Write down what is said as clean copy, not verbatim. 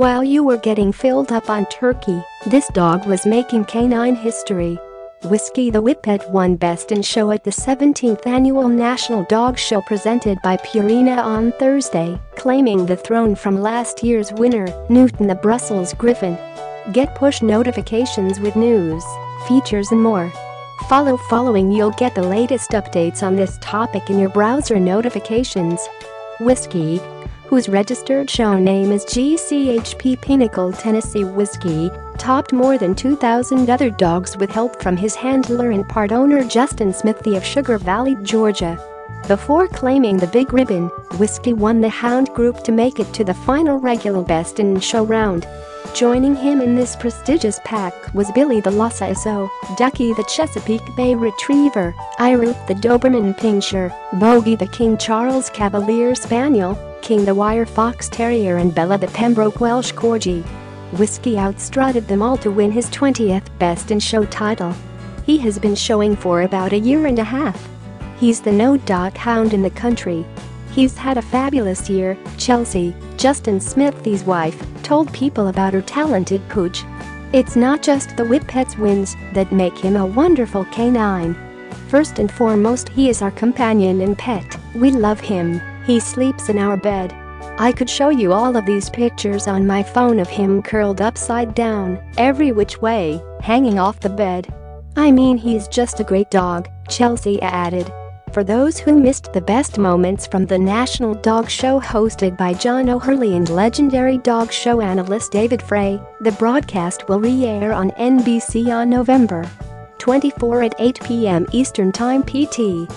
While you were getting filled up on turkey, this dog was making canine history. Whiskey the Whippet won Best in Show at the 17th Annual National Dog Show presented by Purina on Thursday, claiming the throne from last year's winner, Newton the Brussels Griffon. Get push notifications with news, features and more. Following you'll get the latest updates on this topic in your browser notifications. Whiskey, whose registered show name is GCHP Pinnacle Tennessee Whiskey, topped more than 2,000 other dogs with help from his handler and part owner Justin Smithy of Sugar Valley, Georgia. Before claiming the big ribbon, Whiskey won the hound group to make it to the final regular Best in Show round. Joining him in this prestigious pack was Billy the Lhasa Apso, Ducky the Chesapeake Bay Retriever, Iruth the Doberman Pinscher, Bogey the King Charles Cavalier Spaniel, King the Wire Fox Terrier and Bella the Pembroke Welsh Corgi. Whiskey outstrutted them all to win his 20th Best in Show title. He has been showing for about a year and a half. He's the no-dog hound in the country. He's had a fabulous year, Chelsea, Justin Smithy's wife, told People about her talented pooch. It's not just the Whippet's wins that make him a wonderful canine. First and foremost, he is our companion and pet. We love him. He sleeps in our bed. I could show you all of these pictures on my phone of him curled upside down, every which way, hanging off the bed. I mean, he's just a great dog, Chelsea added. For those who missed the best moments from the National Dog Show hosted by John O'Hurley and legendary dog show analyst David Frey, the broadcast will re-air on NBC on November 24 at 8 p.m. Eastern Time PT.